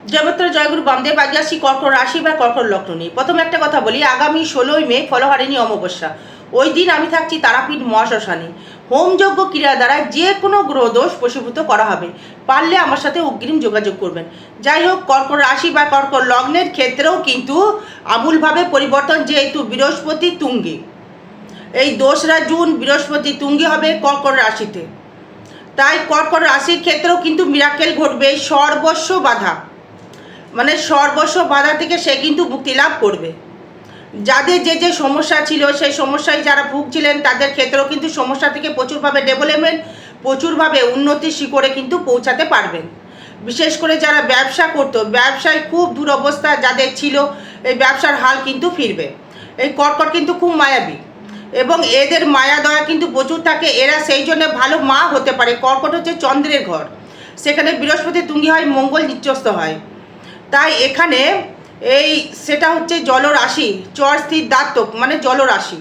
জয়বত্র জয়গুরু বামদেব আজ আসি কর্কট রাশি বা কর্কট লগ্ন নিয়ে। প্রথমে একটা কথা বলি, আগামী 16ই মে ফলহারিণী অমাবস্যা। ওই দিন আমি থাকছি তারাপীঠ মহাশ্মশানে। হোমযজ্ঞ ক্রিয়া দ্বারা যে কোনো গ্রহদোষ বশীভূত করা হবে। পারলে আমার সাথে অগ্রিম যোগাযোগ করবেন। যাই হোক, কর্কট রাশি বা কর্কট লগ্নের ক্ষেত্রেও কিন্তু আমূলভাবে পরিবর্তন, যেহেতু বৃহস্পতি তুঙ্গে। এই 2রা জুন বৃহস্পতি তুঙ্গে হবে কর্কট রাশিতে। তাই কর্কট রাশির ক্ষেত্রেও কিন্তু মিরাকেল ঘটবে। সর্বস্ব বাধা সর্বস্ব বাধা থেকে সে কিন্তু মুক্তি লাভ করবে। যাদের যে সমস্যা ছিল, সেই সমস্যায় যারা ভুগছিলেন তাদের ক্ষেত্রেও কিন্তু সমস্যা থেকে প্রচুরভাবে ডেভেলপমেন্ট, প্রচুরভাবে উন্নতির শিখরে কিন্তু পৌঁছাতে পারবেন। বিশেষ করে যারা ব্যবসা করতো, ব্যবসায় খুব দুরবস্থা যাদের ছিল, এই ব্যবসার হাল কিন্তু ফিরবে। এই কর্কট কিন্তু খুব মায়াবী এবং এদের মায়া দয়া কিন্তু প্রচুর থাকে। এরা সেই জন্য ভালো মা হতে পারে। কর্কট হচ্ছে চন্দ্রের ঘর, সেখানে বৃহস্পতি তুঙ্গি হয়, মঙ্গল নিচস্থ হয়। তাই এখানে সেটা হচ্ছে জলরাশি, চর স্থির দাত্তক জলরাশি।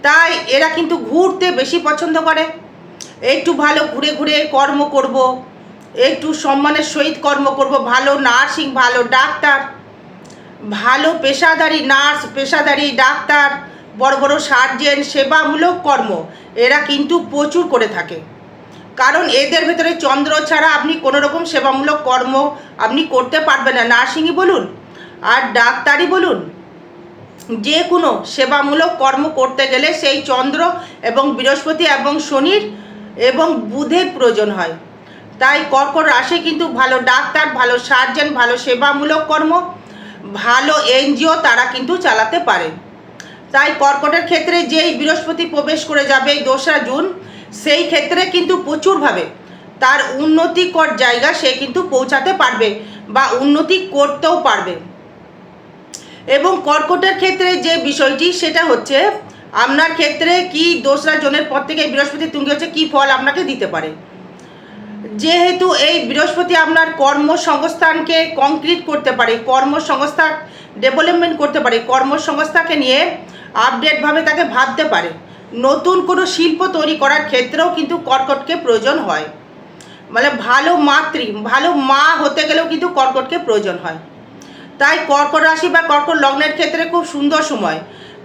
তাই এরা কিন্তু ঘুরতে বেশি পছন্দ করে। একটু ভালো ঘুরে ঘুরে কর্ম করব, একটু সম্মানের সহিত কর্ম করব, ভালো নার্সিং, ভালো ডাক্তার, ভালো পেশাদারি নার্স, পেশাদারি ডাক্তার, বড় বড় সার্জেন, সেবামূলক কর্ম এরা কিন্তু প্রচুর করে থাকে। কারণ এদের ভেতরে চন্দ্র ছাড়া আপনি কোনো রকম সেবামূলক কর্ম আপনি করতে পারবেন না। নার্সিংই বলুন আর ডাক্তারই বলুন, যে কোনো সেবামূলক কর্ম করতে গেলে সেই চন্দ্র এবং বৃহস্পতি এবং শনির এবং বুধের প্রয়োজন হয়। তাই কর্কট রাশি কিন্তু ভালো ডাক্তার, ভালো সার্জন, ভালো সেবামূলক কর্ম, ভালো এনজিও তারা কিন্তু চালাতে পারে। তাই কর্কটের ক্ষেত্রে যেই বৃহস্পতি প্রবেশ করে যাবে এই 2রা জুন, সেই ক্ষেত্রে কিন্তু প্রচুরভাবে তার উন্নতিকর জায়গা সে কিন্তু পৌঁছাতে পারবে বা উন্নতি করতেও পারবে। এবং কর্কটের ক্ষেত্রে যে বিষয়টি সেটা হচ্ছে, আপনার ক্ষেত্রে কি 2রা জুনের পর থেকে বৃহস্পতি তুঙ্গি হচ্ছে, কি ফল আপনাকে দিতে পারে। যেহেতু এই বৃহস্পতি আপনার কর্মসংস্থানকে কংক্রিট করতে পারে, কর্মসংস্থান ডেভেলপমেন্ট করতে পারে, কর্মসংস্থাকে নিয়ে আপডেটভাবে তাকে ভাবতে পারে। নতুন কোনো শিল্প তৈরি করার ক্ষেত্রেও কিন্তু কর্কটকে প্রয়োজন হয়। ভালো ভালো মা হতে গেলেও কিন্তু কর্কটকে প্রয়োজন হয়। তাই কর্কট রাশি বা কর্কট লগ্নের ক্ষেত্রে খুব সুন্দর সময়।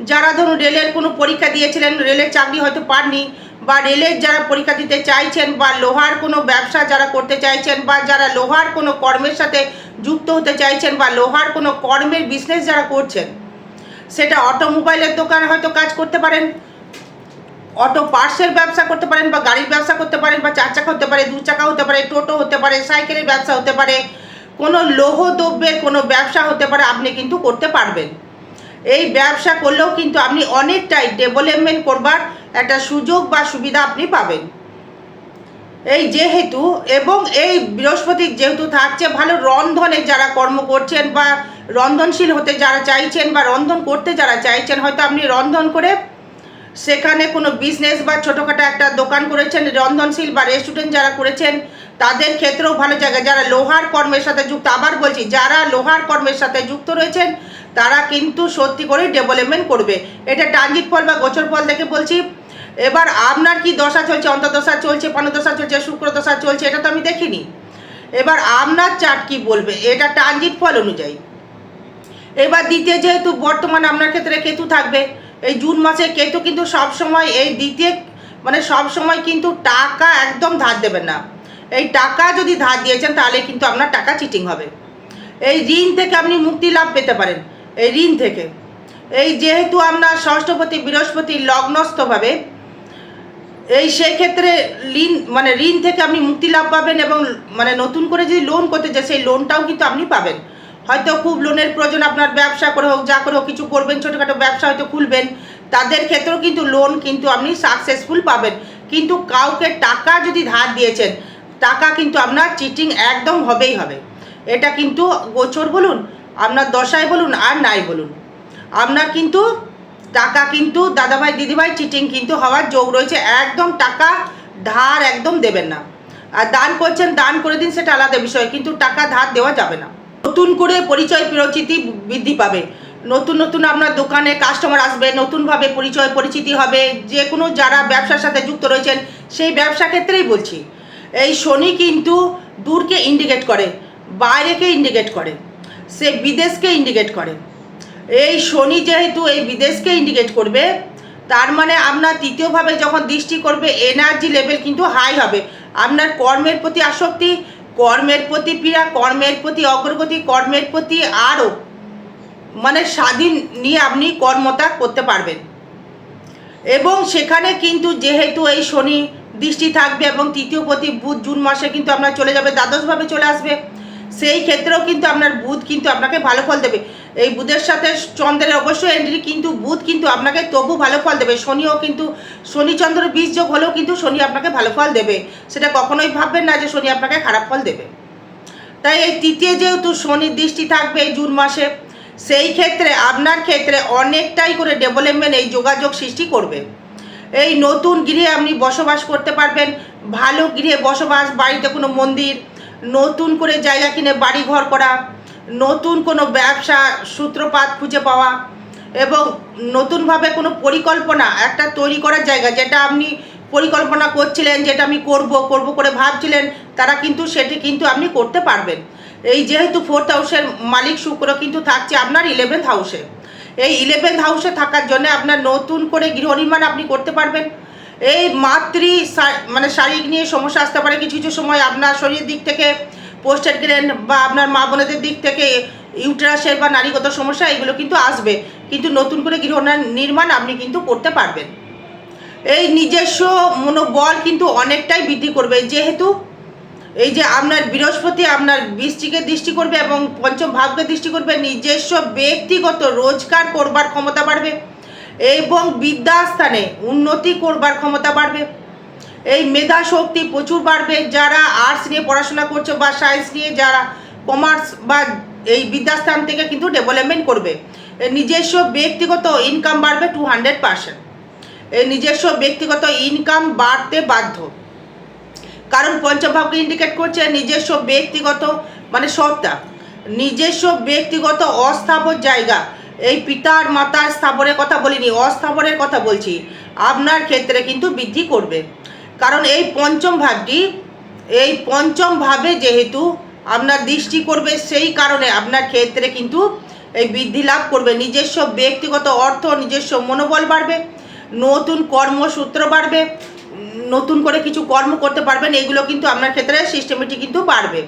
যারা ধরুন রেলের কোনো পরীক্ষা দিয়েছিলেন, রেলের চাকরি হয়তো পাননি, বা রেলের যারা পরীক্ষা দিতে চাইছেন, বা লোহার কোনো ব্যবসা যারা করতে চাইছেন, বা যারা লোহার কোনো কর্মের সাথে যুক্ত হতে চাইছেন, বা লোহার কোনো কর্মের বিজনেস যারা করছেন, সেটা অটোমোবাইলের দোকানে হয়তো কাজ করতে পারেন, অটো পার্টসের ব্যবসা করতে পারেন, বা গাড়ির ব্যবসা করতে পারেন, বা 4 চাকা হতে পারে, 2 চাকা হতে পারে, টোটো হতে পারে, সাইকেলের ব্যবসা হতে পারে, কোনো লৌহ দ্রব্যের কোনো ব্যবসা হতে পারে, আপনি কিন্তু করতে পারবেন। এই ব্যবসা করলেও কিন্তু আপনি অনেকটাই ডেভেলপমেন্ট করবার একটা সুযোগ বা সুবিধা আপনি পাবেন। এই যেহেতু এবং এই বৃহস্পতি যেহেতু থাকছে, ভালো রন্ধনে যারা কর্ম করছেন বা রন্ধনশীল হতে যারা চাইছেন বা রন্ধন করতে যারা চাইছেন, হয়তো আপনি রন্ধন করে সেখানে কোনো বিজনেস বা ছোটোখাটো একটা দোকান করেছেন, রন্ধনশীল বা রেস্টুরেন্ট যারা করেছেন তাদের ক্ষেত্রেও ভালো জায়গা। যারা লোহার কর্মের সাথে যুক্ত, আবার বলছি, যারা লোহার কর্মের সাথে যুক্ত রয়েছেন তারা কিন্তু সত্যি করে ডেভেলপমেন্ট করবে। এটা ট্রানজিট ফল বা গোচর ফল দেখে বলছি। এবার আপনার কি দশা চলছে, অন্তর্দশা চলছে, পানদশা চলছে, শুক্রদশা চলছে, এটা তো আমি দেখিনি। এবার আপনার চার্ট কি বলবে, এটা ট্রানজিট ফল অনুযায়ী। এবার দ্বিতীয়, যেহেতু বর্তমানে আপনার ক্ষেত্রে কেতু থাকবে, এই জুন মাসে কেতু কিন্তু সবসময় এই দ্বিতীয় সবসময় কিন্তু টাকা একদম ধার দেবেন না। এই টাকা যদি ধার দিয়েছেন তাহলে কিন্তু আপনার টাকা চিটিং হবে। এই ঋণ থেকে আপনি মুক্তি লাভ পেতে পারেন। এই ঋণ থেকে এই যেহেতু আপনার ষষ্ঠপতি বৃহস্পতি লগ্নস্থভাবে, সেই ক্ষেত্রে ঋণ থেকে আপনি মুক্তি লাভ পাবেন। এবং নতুন করে যদি লোন করতে চান, সেই লোনটাও কিন্তু আপনি পাবেন। হয়তো খুব লোনের প্রয়োজন, আপনার ব্যবসা করে হোক, যা করে হোক, কিছু করবেন, ছোটোখাটো ব্যবসা হয়তো খুলবেন, তাদের ক্ষেত্রেও কিন্তু লোন কিন্তু আপনি সাকসেসফুল পাবেন। কিন্তু কাউকে টাকা যদি ধার দিয়েছেন, টাকা কিন্তু আপনার চিটিং একদম হবেই হবে। এটা কিন্তু গোচর বলুন, আপনার দশায় বলুন আর নাই বলুন, আপনার কিন্তু টাকা কিন্তু দাদাভাই দিদিভাই চিটিং কিন্তু হওয়ার যোগ রয়েছে। একদম টাকা ধার একদম দেবেন না। আর দান করছেন, দান করে দিন, সেটা আলাদা বিষয়, কিন্তু টাকা ধার দেওয়া যাবে না। নতুন করে পরিচয় পরিচিতি বৃদ্ধি পাবে। নতুন নতুন আপনার দোকানে কাস্টমার আসবে, নতুনভাবে পরিচয় পরিচিতি হবে। যে কোনো যারা ব্যবসার সাথে যুক্ত রয়েছেন সেই ব্যবসা ক্ষেত্রেই বলছি। এই শনি কিন্তু দূরকে ইন্ডিকেট করে, বাইরেকে ইন্ডিকেট করে, সে বিদেশকে ইন্ডিকেট করে। এই শনি যেহেতু এই বিদেশকে ইন্ডিকেট করবে, তার মানে আপনার তৃতীয়ভাবে যখন দৃষ্টি করবে এনার্জি লেভেল কিন্তু হাই হবে। আপনার কর্মের প্রতি আসক্তি, কর্মের প্রতি পীড়া, কর্মের প্রতি অগ্রগতি, কর্মের প্রতি আরও মানে স্বাধীন নিয়ে আপনি কর্মটা করতে পারবেন। এবং সেখানে কিন্তু যেহেতু এই শনি দৃষ্টি থাকবে এবং তৃতীয় প্রতি বুধ জুন মাসে কিন্তু আপনার চলে যাবে, দ্বাদশভাবে চলে আসবে, সেই ক্ষেত্রেও কিন্তু আপনার বুধ কিন্তু আপনাকে ভালো ফল দেবে। এই বুধের সাথে চন্দ্রের অবশ্যই এন্ট্রি, কিন্তু বুধ কিন্তু আপনাকে তবু ভালো ফল দেবে। শনিও কিন্তু শনি চন্দ্র বীজ যোগ হলেও কিন্তু শনি আপনাকে ভালো ফল দেবে, সেটা কখনোই ভাববেন না যে শনি আপনাকে খারাপ ফল দেবে। তাই এই তৃতীয় যেহেতু শনির দৃষ্টি থাকবে এই জুন মাসে, সেই ক্ষেত্রে আপনার ক্ষেত্রে অনেকটাই করে ডেভেলপমেন্ট এই যোগাযোগ সৃষ্টি করবে। এই নতুন গৃহে আপনি বসবাস করতে পারবেন, ভালো গৃহে বসবাস, বাড়িতে কোনো মন্দির, নতুন করে জায়গা কিনে বাড়ি ঘর করা, নতুন কোনো ব্যবসা সূত্রপাত খুঁজে পাওয়া এবং নতুনভাবে কোনো পরিকল্পনা একটা তৈরি করার জায়গা, যেটা আপনি পরিকল্পনা করছিলেন, যেটা আমি করব করে ভাবছিলেন, তারা কিন্তু সেটি কিন্তু আপনি করতে পারবেন। এই যেহেতু 4th হাউসের মালিক শুক্র কিন্তু থাকছে আপনার 11th হাউসে, এই 11th হাউসে থাকার জন্য আপনার নতুন করে গৃহ নির্মাণ আপনি করতে পারবেন। এই মানে শারীরিক নিয়ে সমস্যা আসতে পারে কিছু কিছু সময়, আপনার শরীরের দিক থেকে পোস্টেড গ্রেন বা আপনার মা বোনেদের দিক থেকে ইউটেরাসের বা নারীগত সমস্যা, এগুলো কিন্তু আসবে, কিন্তু নতুন করে গৃহ নির্মাণ আপনি কিন্তু করতে পারবেন। এই নিজস্ব মনোবল কিন্তু অনেকটাই বৃদ্ধি করবে, যেহেতু এই যে আপনার বৃহস্পতি আপনার বৃশ্চিকে দৃষ্টি করবে এবং পঞ্চম ভাবকে দৃষ্টি করবে, নিজস্ব ব্যক্তিগত রোজগার করবার ক্ষমতা বাড়বে এবং বিদ্যাস্থানে উন্নতি করবার ক্ষমতা বাড়বে। এই মেধা শক্তি প্রচুর বাড়বে। যারা আর্টস নিয়ে পড়াশোনা করছে বা সায়েন্স নিয়ে, যারা কমার্স বা এই বিদ্যাস্থান থেকে কিন্তু ডেভেলপমেন্ট করবে। নিজস্ব ব্যক্তিগত ইনকাম বাড়বে 200%। এই নিজস্ব ব্যক্তিগত ইনকাম বাড়তে বাধ্য, কারণ পঞ্চমভাবকে ইন্ডিকেট করছে নিজস্ব ব্যক্তিগত মানে সত্তা, নিজস্ব ব্যক্তিগত অস্থাবর জায়গা। এই পিতার মাতার স্থাবরের কথা বলিনি, অস্থাবরের কথা বলছি, আপনার ক্ষেত্রে কিন্তু বৃদ্ধি করবে। কারণ এই পঞ্চম ভাবটি, এই পঞ্চম ভাবে যেহেতু আপনার দৃষ্টি করবে, সেই কারণে আপনার ক্ষেত্রে কিন্তু এই বৃদ্ধি লাভ করবে। নিজস্ব ব্যক্তিগত অর্থ, নিজস্ব মনোবল বাড়বে, নতুন কর্মসূত্র বাড়বে, নতুন করে কিছু কর্ম করতে পারবেন, এগুলো কিন্তু আপনার ক্ষেত্রে সিস্টেমেটিক কিন্তু বাড়বে।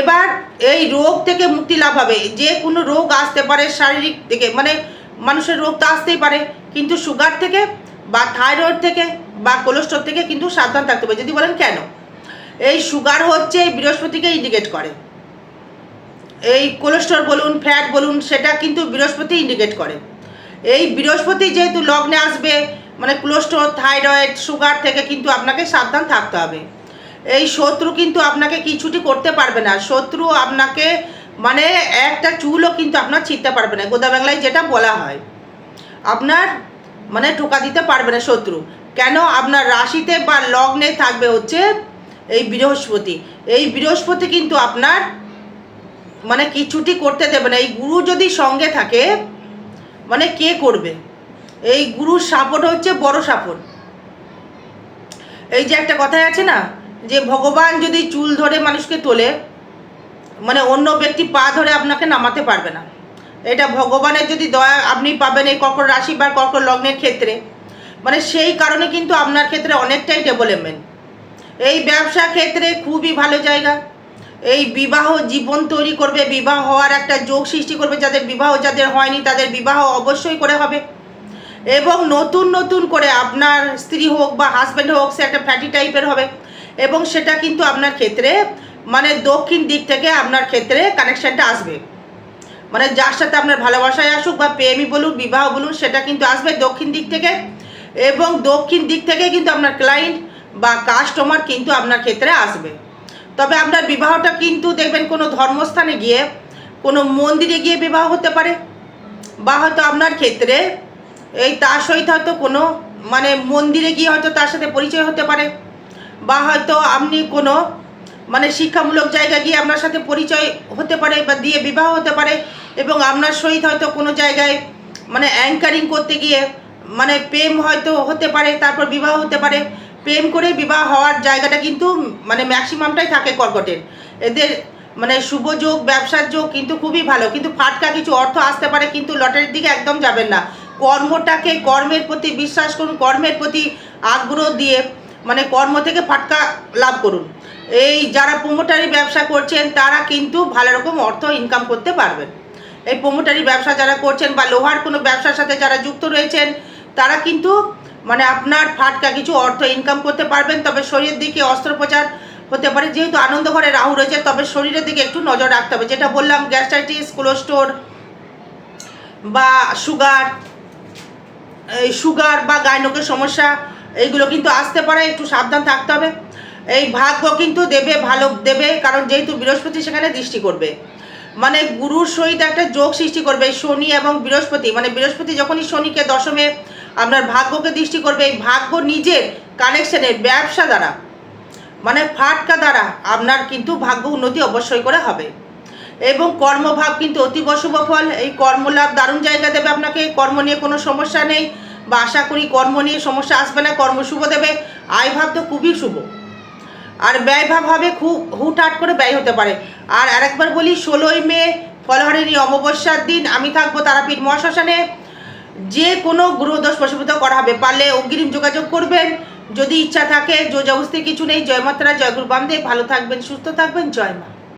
এবার এই রোগ থেকে মুক্তি লাভ হবে। যে কোনো রোগ আসতে পারে শারীরিক থেকে, মানে মানুষের রোগ তো আসতেই পারে, কিন্তু সুগার থেকে বা থাইরয়েড থেকে বা কোলেস্ট্রল থেকে কিন্তু সাবধান থাকতে হবে। যদি বলেন কেন, এই সুগার হচ্ছে এই বৃহস্পতিকে ইন্ডিকেট করে, এই কোলেস্ট্রল বলুন ফ্যাট বলুন সেটা কিন্তু বৃহস্পতি ইন্ডিকেট করে। এই বৃহস্পতি যেহেতু লগ্নে আসবে, মানে কোলেস্ট্রল থাইরয়েড সুগার থেকে কিন্তু আপনাকে সাবধান থাকতে হবে। এই শত্রু কিন্তু আপনাকে কিছুটি করতে পারবে না, শত্রু আপনাকে মানে একটা চুলও কিন্তু আপনার ছিঁড়তে পারবে না, গোদা বাংলায় যেটা বলা হয়, আপনার মানে টোকা দিতে পারবে না শত্রু। কেন, আপনার রাশিতে বা লগ্নে থাকবে হচ্ছে এই বৃহস্পতি। এই বৃহস্পতি কিন্তু আপনার মানে কিছুটি করতে দেবে না। এই গুরু যদি সঙ্গে থাকে, মানে কে করবে, এই গুরুর সাপোর্ট হচ্ছে বড় সাপোর্ট। এই যে একটা কথাই আছে না, যে ভগবান যদি চুল ধরে মানুষকে তোলে, মানে অন্য ব্যক্তি পা ধরে আপনাকে নামাতে পারবে না। এটা ভগবানের যদি দয়া আপনি পাবেন এই কর্কট রাশি বা কর্কট লগ্নের ক্ষেত্রে, মানে সেই কারণে কিন্তু আপনার ক্ষেত্রে অনেকটাই ডেভেলপমেন্ট। এই ব্যবসা ক্ষেত্রে খুবই ভালো জায়গা। এই বিবাহ জীবন তৈরি করবে, বিবাহ হওয়ার একটা যোগ সৃষ্টি করবে। যাদের বিবাহ, যাদের হয়নি তাদের বিবাহ অবশ্যই করে হবে। এবং নতুন নতুন করে আপনার স্ত্রী হোক বা হাজব্যান্ড হোক, সে একটা ফ্যাটি টাইপের হবে এবং সেটা কিন্তু আপনার ক্ষেত্রে মানে দক্ষিণ দিক থেকে আপনার ক্ষেত্রে কানেকশানটা আসবে। মানে যার সাথে আপনার ভালোবাসায় আসুক বা প্রেমই বলুন বিবাহ বলুন, সেটা কিন্তু আসবে দক্ষিণ দিক থেকে। এবং দক্ষিণ দিক থেকে কিন্তু আপনার ক্লায়েন্ট বা কাস্টমার কিন্তু আপনার ক্ষেত্রে আসবে। তবে আপনার বিবাহটা কিন্তু দেখবেন কোনো ধর্মস্থানে গিয়ে, কোনো মন্দিরে গিয়ে বিবাহ হতে পারে, বা হয়তো আপনার ক্ষেত্রে এই তার সহিত হয়তো কোনো মানে মন্দিরে গিয়ে হয়তো তার সাথে পরিচয় হতে পারে, বা হয়তো আপনি কোনো মানে শিক্ষামূলক জায়গা গিয়ে আপনার সাথে পরিচয় হতে পারে বা দিয়ে বিবাহ হতে পারে। এবং আপনার সহিত হয়তো কোনো জায়গায় মানে অ্যাঙ্কারিং করতে গিয়ে মানে প্রেম হয়তো হতে পারে, তারপর বিবাহ হতে পারে। প্রেম করে বিবাহ হওয়ার জায়গাটা কিন্তু মানে ম্যাক্সিমামটাই থাকে কর্কটের। এদের মানে শুভ যোগ, ব্যবসার যোগ কিন্তু খুবই ভালো, কিন্তু ফাটকা কিছু অর্থ আসতে পারে, কিন্তু লটারির দিকে একদম যাবেন না। কর্মটাকে, কর্মের প্রতি বিশ্বাস করুন, কর্মের প্রতি আগ্রহ দিয়ে মানে কর্ম থেকে ফাটকা লাভ করুন। এই যারা প্রোমোটারি ব্যবসা করছেন তারা কিন্তু ভালো রকম অর্থ ইনকাম করতে পারবেন। এই প্রোমোটারি ব্যবসা যারা করছেন বা লোহার কোনো ব্যবসার সাথে যারা যুক্ত রয়েছেন তারা কিন্তু মানে আপনার ফাটকা কিছু অর্থ ইনকাম করতে পারবেন। তবে শরীরের দিকে অস্ত্রোপচার হতে পারে, যেহেতু আনন্দ ঘরে রাহু রয়েছে, তবে শরীরের দিকে একটু নজর রাখতে হবে। যেটা বললাম, গ্যাস্ট্রাইটিস, কোলেস্টোর বা সুগার বা গাইনোকের সমস্যা এইগুলো কিন্তু আসতে পারে, একটু সাবধান থাকতে হবে। এই ভাগ্য কিন্তু দেবে, ভালো দেবে, কারণ যেহেতু বৃহস্পতি সেখানে দৃষ্টি করবে, মানে গুরুর সহিত একটা যোগ সৃষ্টি করবে শনি এবং বৃহস্পতি। মানে বৃহস্পতি যখনই শনিকে দশমে আপনার ভাগ্যকে দৃষ্টি করবে, এই ভাগ্য নিজের কানেকশনের ব্যবসা দ্বারা মানে ফাটকা দ্বারা আপনার কিন্তু ভাগ্য উন্নতি অবশ্যই করে হবে। এবং কর্মভাব কিন্তু অতীব শুভ ফল, এই কর্মলাভ দারুণ জায়গা দেবে আপনাকে। কর্ম নিয়ে কোনো সমস্যা নেই, বা আশা করি কর্ম নিয়ে সমস্যা আসবে না, কর্ম শুভ দেবে। আয় ভাব তো খুবই শুভ, আর ব্যয় ভাব হবে খুব হুটহাট করে ব্যয় হতে পারে। আর আরেকবার বলি, 16ই মে ফলহারিণী অমাবস্যার দিন আমি থাকবো তারাপীঠ মহাশ্মশানে। যে কোনো গ্রহদোষ প্রশমিত করা হবে, পারলে অগ্রিম যোগাযোগ করবেন যদি ইচ্ছা থাকে। জোর জবরদস্তি কিছু নেই। জয় মাতারা, জয় গুরু বামদেব। ভালো থাকবেন, সুস্থ থাকবেন, জয় মা।